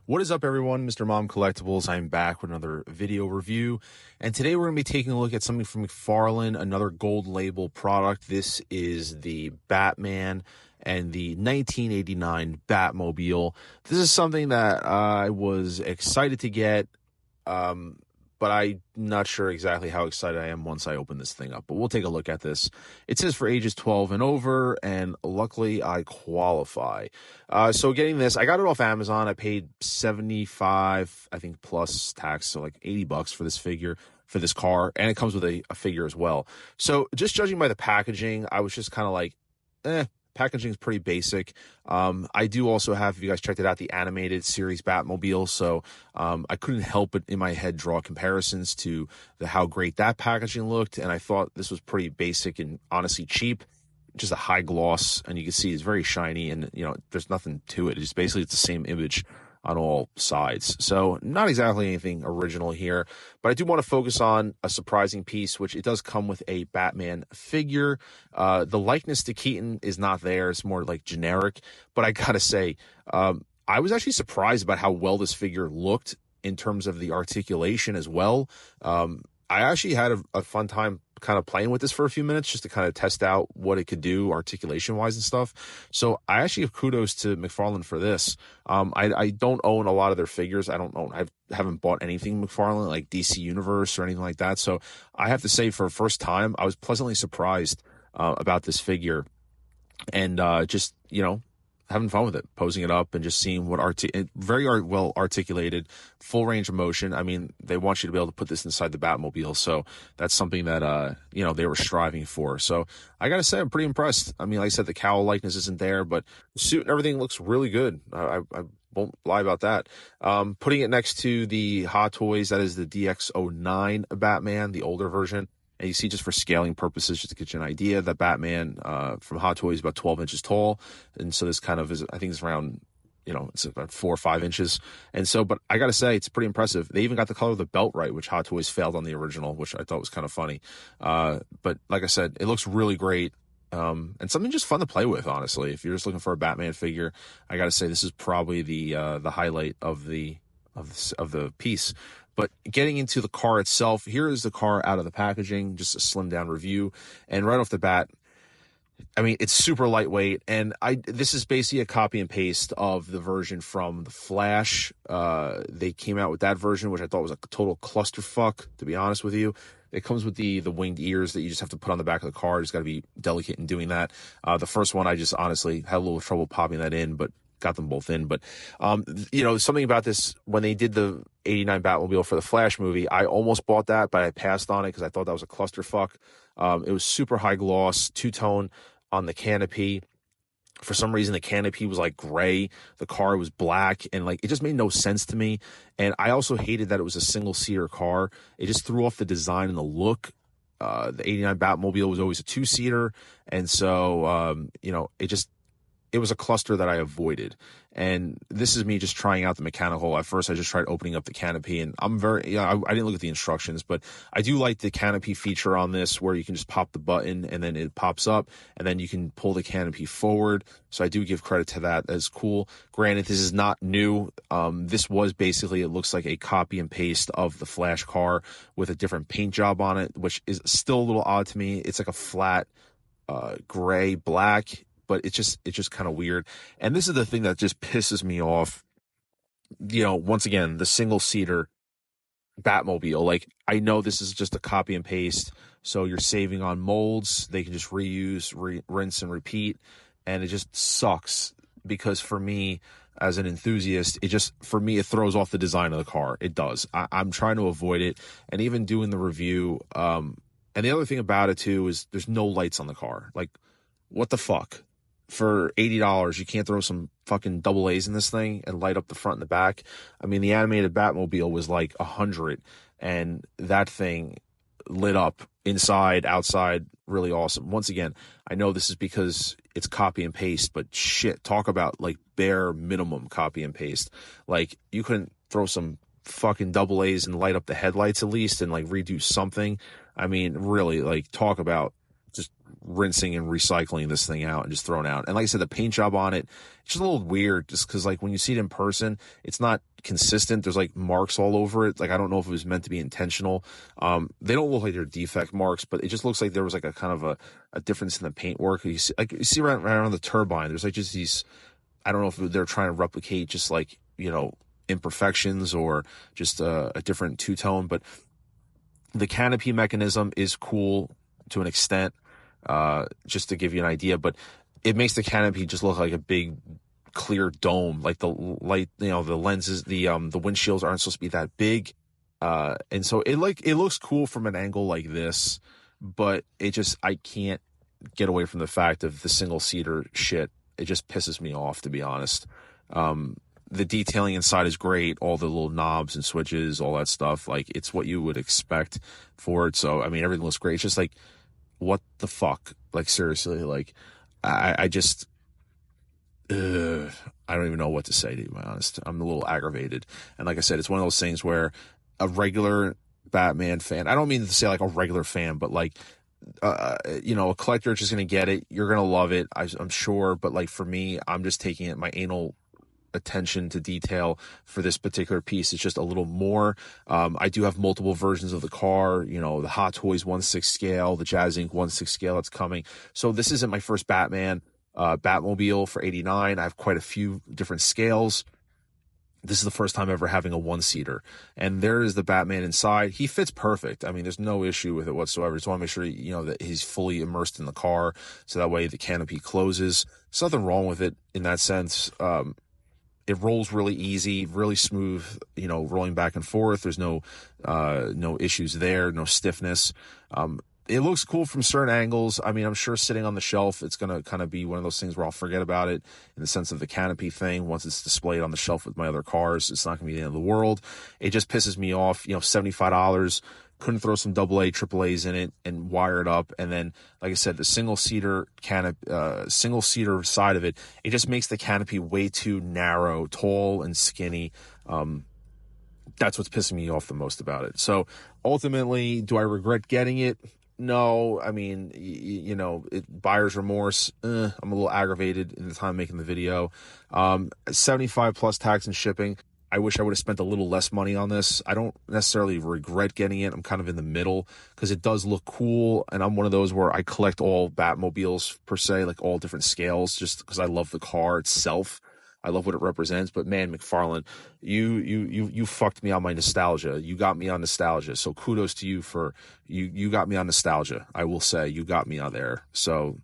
What is up, everyone? Mr. Mom Collectibles. I'm back with another video review, and today we're going to be taking a look at something from McFarlane, another gold label product. This is the Batman and the 1989 Batmobile. This is something that I was excited to get, but I'm not sure exactly how excited I am once I open this thing up. But we'll take a look at this. It says for ages 12 and over, and luckily I qualify. So getting this, I got it off Amazon. I paid $75, I think, plus tax, so like $80 for this figure, for this car, and it comes with a figure as well. So just judging by the packaging, I was just kind of like, packaging is pretty basic. I do also have, if you guys checked it out, the animated series Batmobile, so I couldn't help but in my head draw comparisons to how great that packaging looked, and I thought this was pretty basic and honestly cheap. Just a high gloss, and you can see it's very shiny, and there's nothing to it. It's basically the same image on all sides. So not exactly anything original here, but I do want to focus on a surprising piece, which it does come with a Batman figure. The likeness to Keaton is not there. It's more like generic, but I gotta say, I was actually surprised about how well this figure looked in terms of the articulation as well. I actually had a fun time kind of playing with this for a few minutes just to kind of test out what it could do articulation wise and stuff. So I actually have kudos to McFarlane for this. I don't own a lot of their figures. I haven't bought anything McFarlane like DC Universe or anything like that. So I have to say, for the first time, I was pleasantly surprised about this figure, and just having fun with it, posing it up and just seeing what very well articulated, full range of motion. I mean, they want you to be able to put this inside the Batmobile, so that's something that they were striving for. So I gotta say, I'm pretty impressed. I mean, like I said, the cowl likeness isn't there, but the suit and everything looks really good. I won't lie about that. Putting it next to the Hot Toys, that is the DX09 Batman, the older version. And you see, just for scaling purposes, just to get you an idea, that Batman from Hot Toys is about 12 inches tall. And so this kind of is, I think it's around, it's about 4 or 5 inches. And so, but I got to say, it's pretty impressive. They even got the color of the belt right, which Hot Toys failed on the original, which I thought was kind of funny. But like I said, it looks really great. And something just fun to play with, honestly. If you're just looking for a Batman figure, I got to say, this is probably the highlight of the piece. But getting into the car itself, here is the car out of the packaging, just a slim down review. And right off the bat, I mean, it's super lightweight, and this is basically a copy and paste of the version from The Flash. They came out with that version, which I thought was a total clusterfuck, to be honest with you. It comes with the winged ears that you just have to put on the back of the car. You just got to be delicate in doing that. The first one, I just honestly had a little trouble popping that in, but got them both in. But something about this, when they did the 89 Batmobile for the Flash movie, I almost bought that, but I passed on it because I thought that was a clusterfuck. It was super high gloss, two-tone on the canopy. For some reason, the canopy was like gray, the car was black, and like it just made no sense to me. And I also hated that it was a single-seater car. It just threw off the design and the look. The 89 Batmobile was always a two-seater, and so it was a cluster that I avoided. And this is me just trying out the mechanical. At first, I just tried opening up the canopy, and I didn't look at the instructions, but I do like the canopy feature on this, where you can just pop the button and then it pops up, and then you can pull the canopy forward. So I do give credit to that. That's cool. Granted, this is not new. This was basically, it looks like a copy and paste of the Flash car with a different paint job on it, which is still a little odd to me. It's like a flat gray, black, but it's just kind of weird. And this is the thing that just pisses me off. Once again, the single-seater Batmobile. Like, I know this is just a copy and paste, so you're saving on molds. They can just reuse, rinse, and repeat. And it just sucks, because for me, as an enthusiast, it throws off the design of the car. It does. I'm trying to avoid it. And even doing the review, and the other thing about it, too, is there's no lights on the car. Like, what the fuck? For $80, you can't throw some fucking double A's in this thing and light up the front and the back. I mean, the animated Batmobile was like 100, and that thing lit up inside, outside, really awesome. Once again, I know this is because it's copy and paste, but shit, talk about like bare minimum copy and paste. Like, you couldn't throw some fucking double A's and light up the headlights at least and like redo something. I mean, really, like, talk about just rinsing and recycling this thing out and just throwing out. And like I said, the paint job on it, it's just a little weird just because like when you see it in person, it's not consistent. There's like marks all over it. Like I don't know if it was meant to be intentional. They don't look like they're defect marks, but it just looks like there was like a kind of a difference in the paint work. You see, like you see right around the turbine, there's like just these, I don't know if they're trying to replicate just like, you know, imperfections or just a different two-tone, but the canopy mechanism is cool to an extent, just to give you an idea, but it makes the canopy just look like a big clear dome. Like the light, you know, the lenses, the windshields aren't supposed to be that big. And so it looks cool from an angle like this, but I can't get away from the fact of the single seater shit. It just pisses me off, to be honest. The detailing inside is great. All the little knobs and switches, all that stuff. Like, it's what you would expect for it. So, I mean, everything looks great. It's just like, what the fuck? Like, seriously, like, I just, I don't even know what to say, to be honest. I'm a little aggravated. And like I said, it's one of those things where a regular Batman fan, I don't mean to say like a regular fan, but like, you know, a collector is just going to get it. You're going to love it, I'm sure. But like for me, I'm just taking it, my anal attention to detail for this particular piece. It's just a little more. I do have multiple versions of the car, you know, the Hot Toys 1/6 scale, the Jazz Inc. 1/6 scale that's coming. So this isn't my first Batman. Batmobile for '89. I have quite a few different scales. This is the first time ever having a one-seater. And there is the Batman inside. He fits perfect. I mean, there's no issue with it whatsoever. Just want to make sure, you know, that he's fully immersed in the car, so that way the canopy closes. There's nothing wrong with it in that sense. It rolls really easy, really smooth, you know, rolling back and forth. There's no issues there, no stiffness. It looks cool from certain angles. I mean, I'm sure sitting on the shelf, it's going to kind of be one of those things where I'll forget about it in the sense of the canopy thing. Once it's displayed on the shelf with my other cars, it's not going to be the end of the world. It just pisses me off. You know, $75. Couldn't throw some AA, AAAs in it and wire it up. And then, like I said, the single seater side of it, it just makes the canopy way too narrow, tall and skinny. That's what's pissing me off the most about it. So ultimately, do I regret getting it? No. I mean, you know, buyer's remorse. I'm a little aggravated in the time making the video. 75 plus tax and shipping. I wish I would have spent a little less money on this. I don't necessarily regret getting it. I'm kind of in the middle because it does look cool. And I'm one of those where I collect all Batmobiles per se, like all different scales, just because I love the car itself. I love what it represents. But man, McFarlane, you fucked me on my nostalgia. You got me on nostalgia. So kudos to you for you got me on nostalgia. I will say you got me on there. So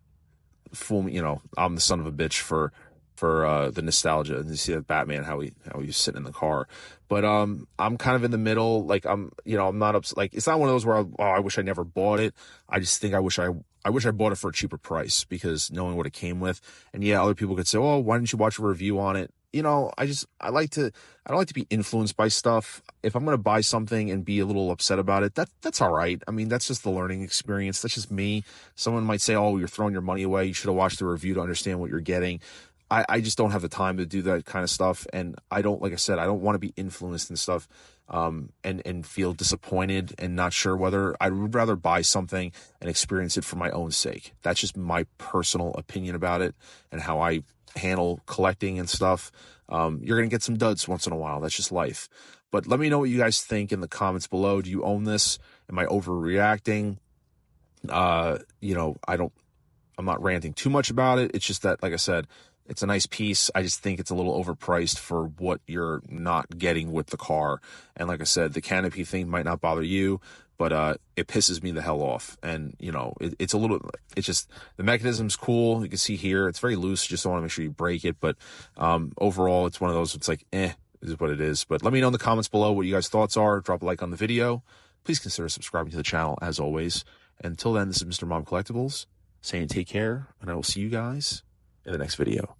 fool me, you know, I'm the son of a bitch for the nostalgia, and you see that Batman, how he's sitting in the car. But I'm kind of in the middle. Like I'm not upset. Like it's not one of those where I wish I never bought it. I just think I wish I bought it for a cheaper price, because knowing what it came with. And yeah, other people could say, oh, why didn't you watch a review on it? You know, I don't like to be influenced by stuff. If I'm going to buy something and be a little upset about it, that's all right. I mean, that's just the learning experience. That's just me. Someone might say, oh, you're throwing your money away. You should have watched the review to understand what you're getting. I just don't have the time to do that kind of stuff. And like I said, I don't want to be influenced and stuff, and feel disappointed and not sure whether I would rather buy something and experience it for my own sake. That's just my personal opinion about it and how I handle collecting and stuff. You're going to get some duds once in a while. That's just life. But let me know what you guys think in the comments below. Do you own this? Am I overreacting? You know, I'm not ranting too much about it. It's just that, like I said, it's a nice piece. I just think it's a little overpriced for what you're not getting with the car. And like I said, the canopy thing might not bother you, but it pisses me the hell off. And, you know, it's just, the mechanism's cool. You can see here, it's very loose. You just don't want to make sure you break it. But overall, it's one of those, it's like, is what it is. But let me know in the comments below what you guys' thoughts are. Drop a like on the video. Please consider subscribing to the channel, as always. Until then, this is Mr. Mom Collectibles saying take care, and I will see you guys in the next video.